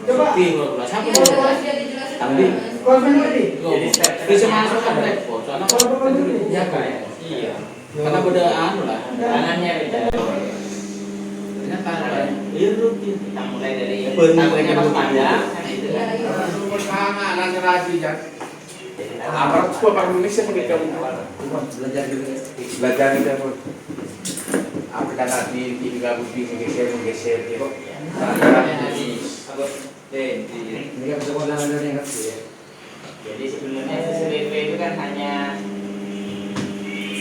Coba. Tapi Konven tadi. Bisa masuk kan repot. Soalnya Kalau konven tadi. ya kayak iya. Karena beda anu lah. Tangannya beda. Ternyata iya rutin. Kita mulai dari Tangannya pas pas panjang. Sama anak rapi kan. Jadi Apa gua pakai Indonesia pakai kamu. belajar gitu. Belajar itu apa? Apa kata di tiga bukti menggeser gitu. jadi apa? Ini kan sekolah dari yang ngerti ya. Jadi sebenarnya CCTV itu kan hanya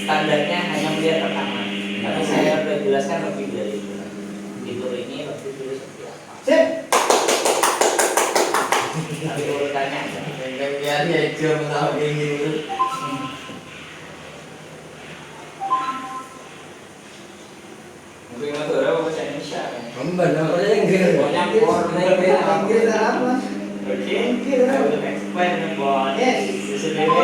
standarnya hanya melihat rekaman. Tapi saya sudah jelaskan lebih dari itu. Fitur ini waktu dulu seperti apa? Sip. Tapi urutannya ada. Biar dia cuma tahu ini dulu. Mungkin nggak tahu apa bahasa Indonesia. Benar, orang Inggris. Pokoknya for Inggris Arab lah. Okay, I will explain about Yes. CCTV.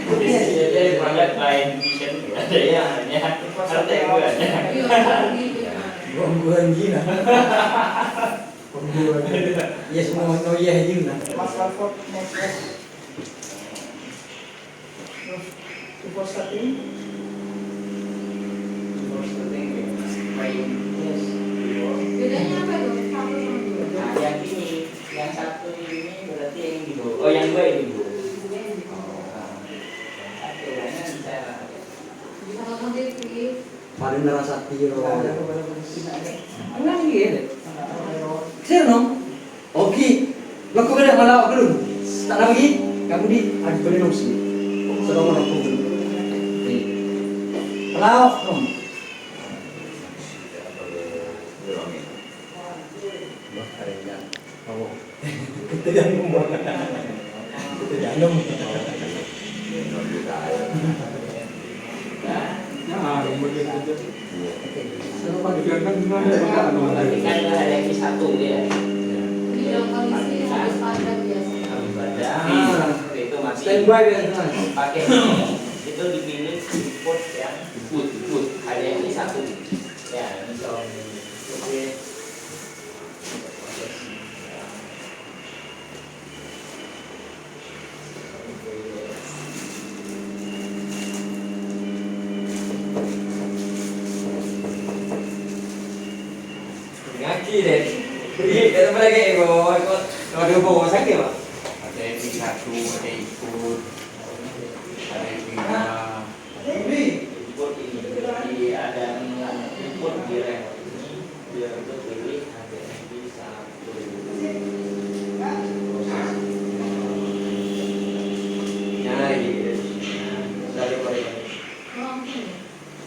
CCTV dibuat by vision. Ada ya, hanya ada yang buat. Gangguan gila. Gangguan. Ya semua no ya gila. Mas Alford next. Before starting. Yes. Bedanya apa itu? Satu sama dua. Nah, yang ini, yang satu ini berarti yang di bawah. Oh, yang dua ini bu. Satu hanya bisa. Bisa nonton TV. Paling ngerasa tiro. Enggak gitu. Sir no. Oke. Laku kada malah belum. Tak lagi. Kamu di ada berenosi. Sedang aku. Kalau no. Kita jangan ngomong. Kita jangan ngomong. Nah, begitu aja. Kalau pada Berarti kan ada yang di satu ya. Di dalam kondisi harus padat biasa. Harus pada. Seperti itu masih. standby ya. Pakai ini itu dipilih input yang input ada yang di satu. Ya, ini kalau oke. Ngaki deh. Iya, kita lagi bawa ikut. Kalau bawa sakit pak. Ada yang di satu, ada yang ikut, ada yang lima. Input ini jadi ada input di remote ini biar itu pilih ada yang di satu. Nah, gitu. Dari balik.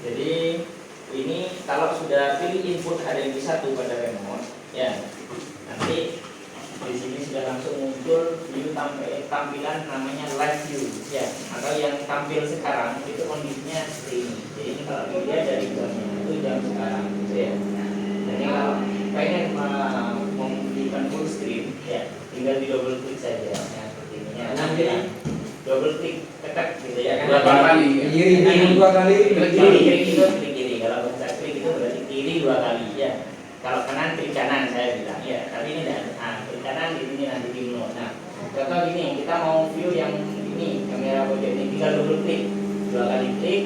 Jadi ini kalau sudah pilih input ada yang di satu pada remote, ya nanti di sini sudah langsung muncul view tampilan namanya live view, ya atau yang tampil sekarang itu kondisinya seperti ini. Jadi ini kalau dilihat dari jamnya itu jam sekarang, gitu ya. Jadi kalau pengen memberikan full screen, ya tinggal di double klik saja, ya seperti ini. Ya, nanti double klik ketek gitu ya kan. Berapa kali? Kiri 2 kali. Klik kiri. Kalau bahasa klik itu berarti kiri 2 kali ya. Kalau kanan klik kanan saya bilang ya. Tapi ini tidak. Klik kanan di sini nanti di menu. Nah, contoh gini kita mau view yang ini kamera pojok ini tinggal double klik 2 kali klik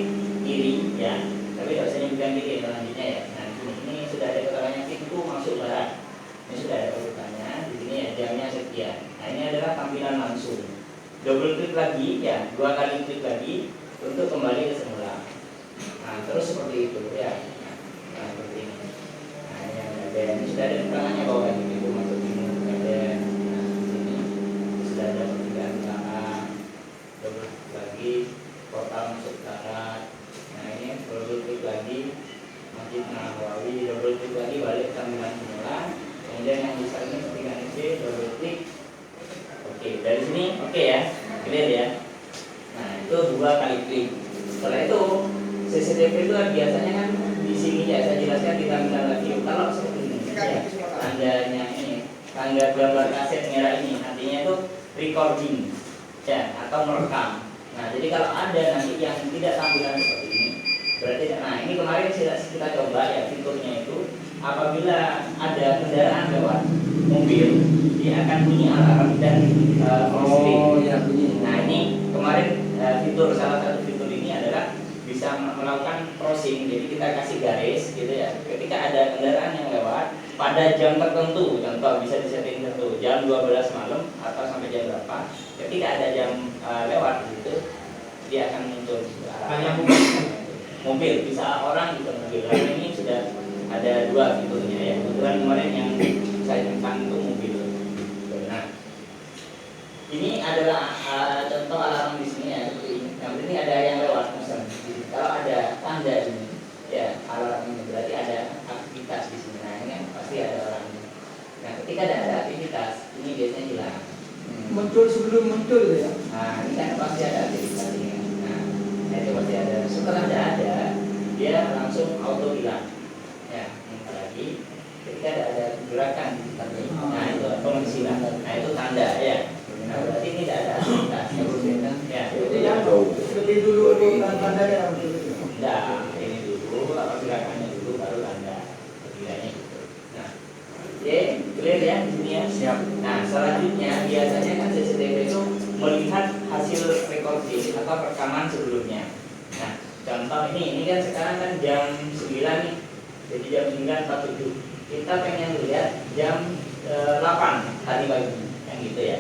kiri ya. Tapi tidak usah nyebutkan kiri selanjutnya ya. Nah ini sudah ada keterangannya pintu masuk barat. Ini sudah ada urutannya. Di sini ya jamnya sekian. Nah ini adalah tampilan langsung. Double klik lagi ya, 2 kali klik lagi untuk kembali ke semula. Nah terus seperti itu ya. Nah seperti ini. Nah ini sudah ada keterangannya bahwa ini pintu masuk ini ada. Nah ini sudah ada pertigaan belakang. Double klik lagi, portal masuk barat. Nah ini double klik lagi, Masjid Nawawi. Double klik lagi balik tampilan semula. Kemudian yang besar ini pertigaan C, double klik. Oke, dari sini oke ya, clear ya. Nah itu 2 kali klik. Setelah itu CCTV itu biasanya kan di sini ya saya jelaskan di tampilan lagi. Kalau seperti ini, ya, tandanya ini, tanda gambar kaset merah ini, artinya itu recording, ya atau merekam. Nah jadi kalau ada nanti yang tidak tampilan seperti ini, berarti nah ini kemarin kita coba ya fiturnya itu apabila ada kendaraan lewat mobil, dia akan bunyi alarm dan crossing. ya bunyi. Nah ini kemarin salah satu fitur ini adalah bisa melakukan crossing. Jadi kita kasih garis gitu ya. Ketika ada kendaraan yang lewat pada jam tertentu, contoh bisa disetting tertentu jam 12 malam atau sampai jam berapa. Ketika ada jam lewat gitu, dia akan muncul. Hanya mobil, bisa orang juga mobil. Karena ini sudah ada dua fiturnya ya. Kebetulan kemarin yang saya tentang itu mobil. Nah, ini adalah contoh alarm di sini ya seperti ini. Yang ini ada yang lewat misalnya. Kalau ada tanda ini, ya alarm ini berarti ada aktivitas di sini. Nah ini pasti ada orang. Nah ketika ada aktivitas, ini biasanya hilang. Muncul sebelum muncul ya. Nah ini kan pasti ada aktivitas ini. Nah itu pasti ada. Setelah ada, dia langsung auto hilang. Ya, apalagi ketika ada gerakan di sekitar ini. Nah itu kondisi hilang. Nah itu tanda ya. Nah berarti ini tidak ada aktivitas. Ya, Jadi yang seperti dulu itu tandanya Tidak, ini dulu, apa gerakannya dulu baru tanda ketiganya gitu. Nah, oke, clear ya di sini ya. Siap. Nah, selanjutnya biasanya kan CCTV itu melihat hasil recording atau rekaman sebelumnya. Nah, contoh ini kan sekarang kan jam 9 nih, jadi jam 9.47. Kita pengen lihat jam 8 tadi pagi, yang gitu ya.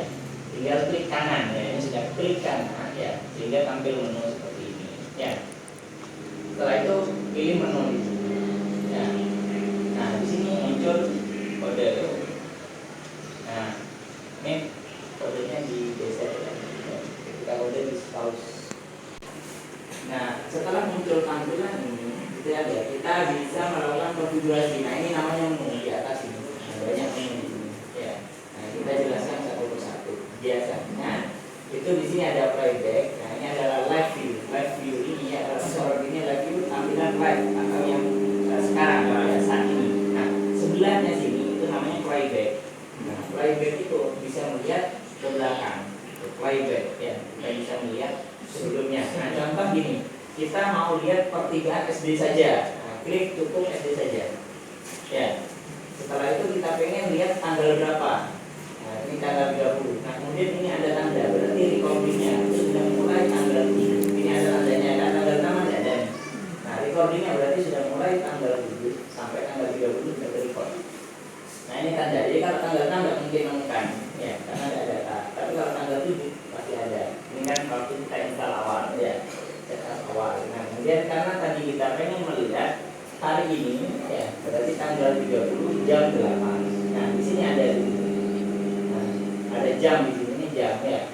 Tinggal klik kanan ya, ini sudah klik kanan ya, sehingga tampil menu seperti ini ya. Setelah itu pilih menu di sini. Ya. Nah di sini muncul kode. Nah ini kodenya digeser ya. Ketika kode di pause. Nah setelah muncul tampilan ini, kita bisa melakukan konfigurasi. Nah ini namanya menu di atas ini. Nah, banyak menu di sini. Ya. Nah kita jelaskan satu persatu. Biasanya itu di sini ada playback. Nah ini adalah live view. Live view ini ya, sorot ini live view tampilan live atau yang sekarang ya, saat ini. Nah sebelahnya sini itu namanya playback. Nah playback itu bisa melihat ke belakang. Playback ya, kita bisa melihat sebelumnya. Nah contoh gini, kita mau lihat pertigaan SD saja. Nah, klik cukup SD saja. Ya. Setelah itu kita pengen lihat tanggal berapa. Nah, ini tanggal 30. Nah, kemudian ini ada tanda, berarti recordingnya itu sudah mulai tanggal ini. Ini ada tandanya, kan tanggal 6 ada. Nah, recordingnya berarti sudah mulai tanggal 7 sampai tanggal 30 sudah record. Nah, ini tanda. Jadi kalau tanggal 6 nggak mungkin menemukan, ya, karena ada data. Tapi kalau tanggal 7 pasti ada. Ini kan waktu kita install awal, ya, setup awal. Nah, kemudian karena tadi kita pengen melihat hari ini, ya, berarti tanggal 30 jam 8. Nah, di sini ada. Ada jam di sini, ini jam ya.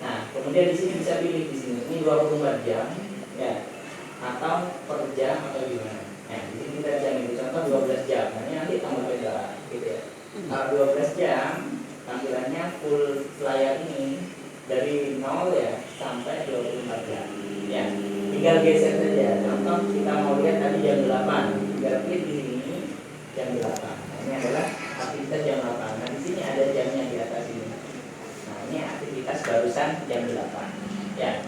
Nah, kemudian di sini bisa pilih di sini, ini 24 jam, ya, atau per jam atau gimana. Nah, di sini kita jam itu contoh 12 jam. Nah, ini nanti tambah beda, gitu ya. Kalau 12 jam, tampilannya full layar ini dari 0 ya sampai 24 jam. Ya, tinggal geser saja. Contoh kita mau lihat tadi jam 8, tinggal klik di sini jam 8. Nah, ini adalah aktivitas jam 8. Nah, di sini ada jamnya di atas ini. Ini aktivitas barusan jam 8 ya.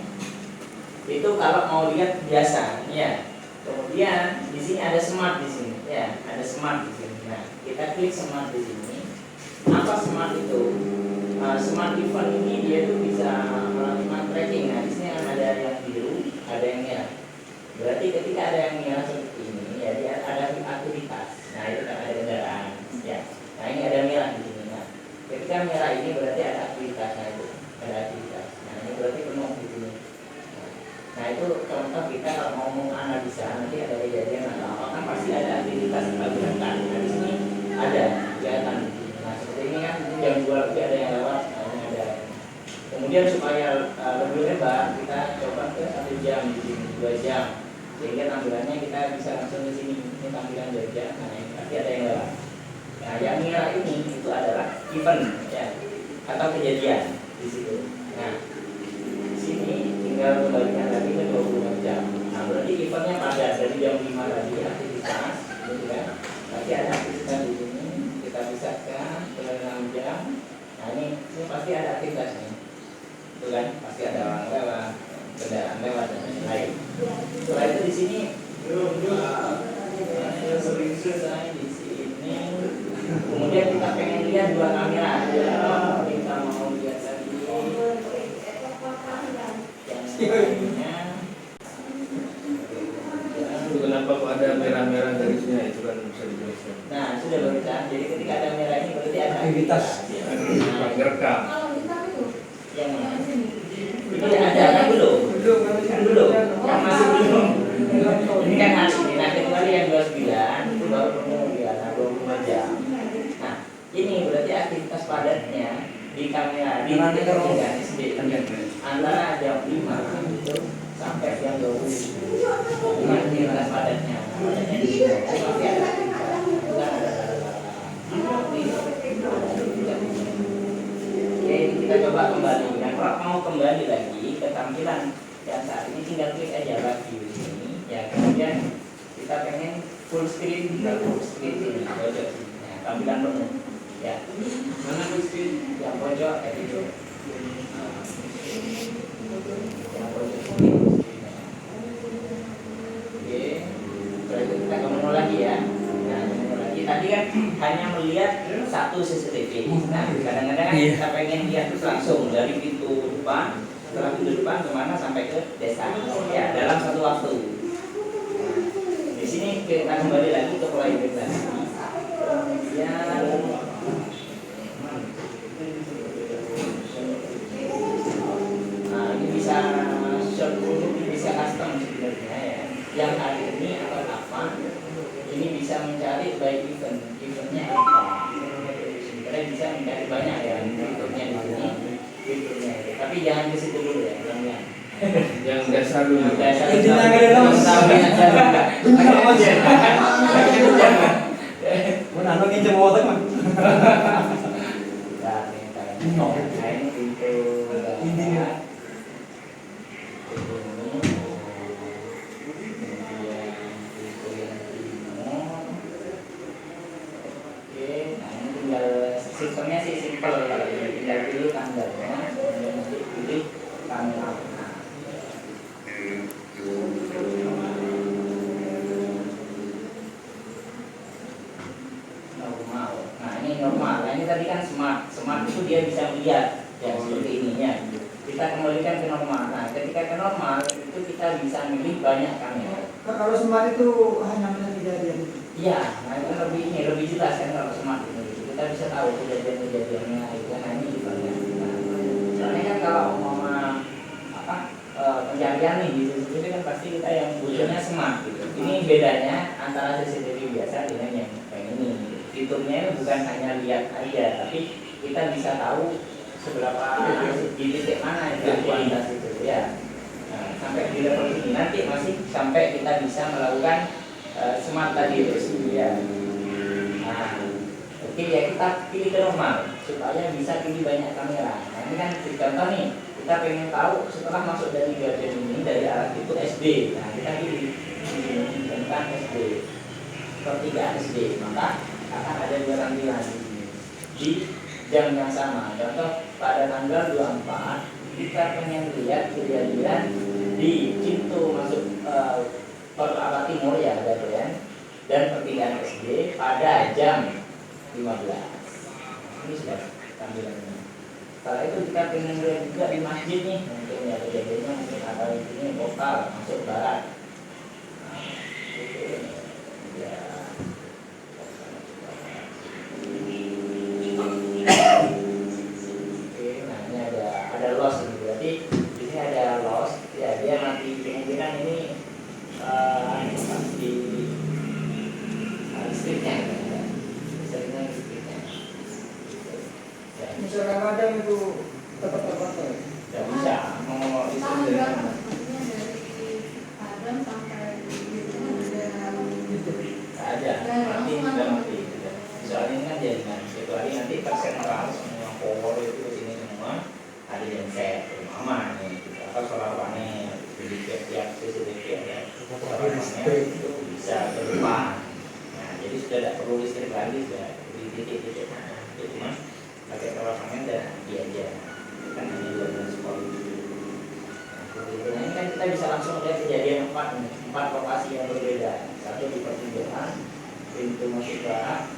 Itu kalau mau lihat biasa ya. Kemudian di sini ada smart di sini ya, ada smart di sini. Nah, kita klik smart di sini. Apa smart itu? Smart event ini dia itu bisa melakukan tracking. Nah, di sini ada yang biru, ada yang merah. Berarti ketika ada yang merah seperti ini ya, dia ada aktivitas. Nah, itu kan ada kendaraan ya. Nah, ini ada merah di sini. Nah, ketika merah ini berarti ada aktivitas. Nah, itu ada aktivitas. Nah, ini berarti penuh di sini. Nah, itu contoh kita kalau mau menganalisa nanti ada kejadian atau apa kan pasti ada aktivitas gerakan. Nah, di sini ada kelihatan. Nah, seperti ini kan ini jam 2 lebih ada yang lewat. Nah, ini ada. Kemudian supaya lebih lebar kita coba ke 1 jam di sini, 2 jam. Sehingga tampilannya kita bisa langsung di sini. Ini tampilan 2 jam. Nah, ini pasti ada yang lewat. Nah, yang merah ini itu adalah event ya atau kejadian di situ. Nah, di sini tinggal kembalikan lagi ke 24 jam. Nah, berarti eventnya pada dari jam 5 tadi aktivitas, gitu kan? Pasti ada aktivitas di sini. Kita pisahkan ke 6 jam. Nah, ini pasti ada aktivitas nih, itu kan? Pasti ada orang lewat, kendaraan lewat dan lain-lain. Setelah itu di sini sering selesai di sini. lihat dua kamera aja. Kita mau lihat lagi yang lainnya. Itu kenapa kok ada merah-merah garisnya itu kan bisa dijelaskan. Nah, sudah barusan. Jadi ketika ada merah ini berarti ada Aktivitas. Bukan ngerekam. Kalau kita itu, yang mana? yang sini. Ini ada kan belum? Belum, Kan belum. Yang masih belum. Ini kan hari ini. Nah, kecuali yang 29 itu baru kemudian 24 jam. Nah, ini berarti aktivitas padatnya di kamera di titik perbedaan SD antara jam 5 sampai jam 20. Ini aktivitas padatnya. Padatnya di sini. Pasti ada aktivitas. Bukan ada Oke, kita coba kembali. Nah, kalau mau kembali lagi ke tampilan yang saat ini, tinggal klik aja lagi di sini. Ya, kemudian kita pengen full screen, tinggal full screen sini, pojok sini. Nah, tampilan penuh. Ya, Mana full screen? yang pojok kayak gitu. Yang pojok sini. Oke, setelah itu kita kembali lagi ya. Nah, kembali lagi. Tadi kan hanya melihat satu CCTV. Nah, kadang-kadang kan kita pengen lihat terus langsung dari pintu depan, setelah pintu depan kemana sampai ke desa. Ya, dalam satu waktu. Nah, di sini kita kembali lagi ke proyek tadi. Kemudian nah, ini bisa short dulu, bisa custom sebenarnya ya. Yang hari ini atau apa? Ini bisa mencari baik eventnya apa. Sebenarnya bisa mencari banyak ya fiturnya di sini, fiturnya. Tapi jangan ke situ dulu ya, teman-teman. Yang dasar dulu. Yang dasar Yang dulu. jenaka dalam. Tapi aja enggak. Mana anu nginjem otak mah. Nah, ini pintu. Intinya. Sistemnya sih simpel, tinggal pilih tanggalnya, kemudian nanti pilih kamera. Normal. Nah ini normal. Nah ini tadi kan smart. Smart itu dia bisa melihat yang seperti ini ya. Kita kembalikan ke normal. Nah ketika ke normal itu kita bisa milih banyak kamera. Kalau smart itu hanya melihat kejadian. Iya, nah itu lebih jelas kan kalau smart itu. Kita bisa tahu kejadian-kejadiannya itu kan ini gimana. Nah, soalnya kan kalau umpama pencarian nih di CCTV kan pasti kita yang butuhnya smart gitu. Ini bedanya antara CCTV biasa dengan yang kayak ini. Fiturnya itu bukan hanya lihat aja, tapi kita bisa tahu seberapa di titik mana itu kualitas itu ya. Nah, sampai di level ini nanti masih sampai kita bisa melakukan smart tadi itu ya. Nah, oke ya kita pilih ke normal supaya bisa pilih banyak kamera. Nah ini kan contoh nih, kita pengen tahu setelah masuk dari garden ini dari arah itu SD. Nah kita pilih tentang SD, pertigaan SD, maka akan ada dua tampilan di sini di jam yang sama. Contoh pada tanggal 24 kita pengen lihat kejadian di pintu masuk Perlapa Timur ya ada tuh ya, dan pertigaan SD pada jam 15. Ini sudah tampilannya. Setelah itu kita pengen lihat juga di masjid nih, mungkin ya kejadiannya mungkin ada di sini vokal masuk barat. Nah, itu ya. Oke, nah ini ada loss ini berarti di sini ada loss ya, dia nanti kemungkinan ini di listriknya ya. Listriknya ya. Misalkan kadang itu tepat-tepat ya. Tidak bisa mau listrik Tahu dari nggak? mana. Maksudnya dari Padang sampai itu ada Tidak ada, mati sudah mati. Soalnya ini kan jaringan, kecuali nanti tersentral semua power itu sini semua ada genset, terutama nih apa solar panel, jadi tiap CCTV ada solar panel itu bisa ke depan. Nah jadi sudah tidak perlu listrik lagi, sudah di titik-titik mana itu cuma pakai solar panel dan dia aja kan hanya 12 volt. Nah ini kan kita bisa langsung lihat kejadian empat lokasi yang berbeda. Satu di pertigaan, pintu masuk barat,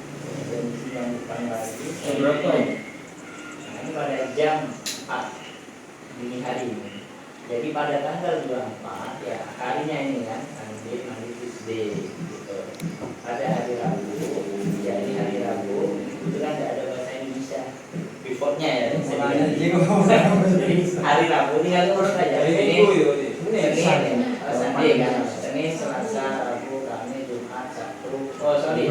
dan yang depan lagi lagi. Berapa? Nah, ini pada jam 4 dini hari ini. Jadi pada tanggal 24 ya harinya ini kan Monday, Tuesday gitu. Pada hari Rabu, jadi hari Rabu itu kan tidak ada bahasa Indonesia before-nya ya. Jadi hari Rabu tinggal urut aja. Senin, Sunday kan, Senin, Selasa, Rabu, Kamis, Jumat, Sabtu. Oh sorry,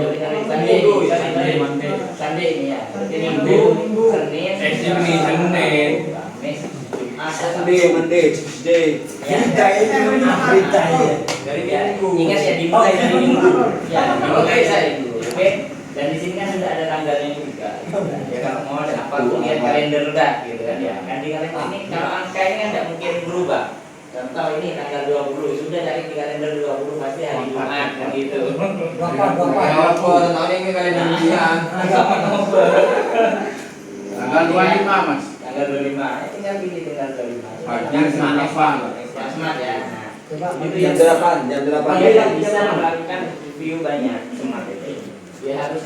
Sunday ini ya. Jadi Minggu, Senin, Kamis, Jumat, Monday, Tuesday. Dari minggu. Ingat ya dimulai dari minggu. Ya dimulai dari minggu. Oke. Dan di sini kan sudah ada tanggalnya juga. Ya kalau mau ada apa tuh lihat kalender udah gitu kan ya. Kan di kalender ini kalau angka ini kan tidak mungkin berubah. Contoh ini tanggal 20 sudah dari di kalender 20 pasti hari Jumat kan gitu. Apa tahun ini kalian ujian? Tanggal 25 mas. Tanggal 25. Tinggal pilih tanggal 25. Yang smart Yang smart ya. Nah, itu Jam yang 8, jam 8. dia yang bisa melakukan review banyak smart itu. Dia harus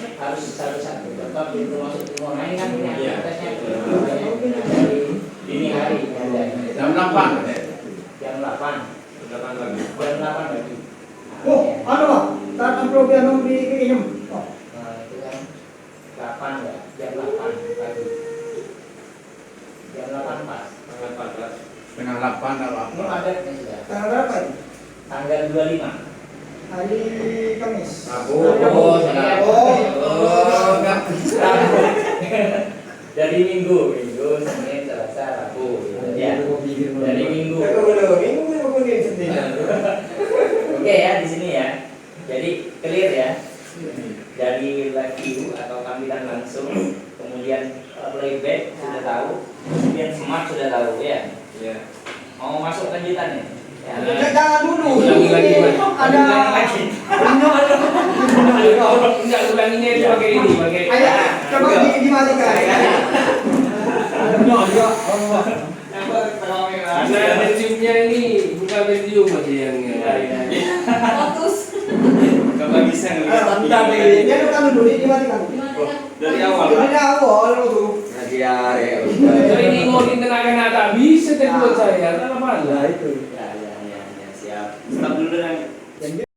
satu-satu. Contoh pintu masuk timur. Nah ini kan punya aktivitasnya dari dini hari ada. Jam 8. Jam 8. Jam 8 lagi. Jam 8 lagi. Oh, ano ba? Tatang problema di inyong. Oh. Nah, itu kan 8 ya. Jam 8 pagi. Jam 8 pas. Tanggal 14. Setengah 8 atau Ini apa? padatnya sudah. Tanggal berapa ini? Tanggal 25. Hari Kamis. Rabu. Saya- Enggak. Dari Minggu, Senin, Selasa, Rabu. Gitu, ya. Dari Minggu. Oke ya di sini ya. Jadi clear ya. Dari live view atau tampilan langsung, kemudian playback sudah tahu, kemudian smart sudah tahu ya. Iya. Mau masuk lanjutannya? Ya. Jangan dulu. Ulangi lagi, Mas. Ada. Enggak, ulanginya itu pakai ini, pakai. Ayo, coba dimatikan. Karena mediumnya ini bukan medium masih yang Fokus. kalau bisa Standar Dia ini. kan dulu dimatikan. Dari awal. Dari awal itu. Nanti ya. Jadi ini mau ditenangkan tak bisa terbuat saya, kenapa malah itu? Ya, siap. Stop dulu nanti.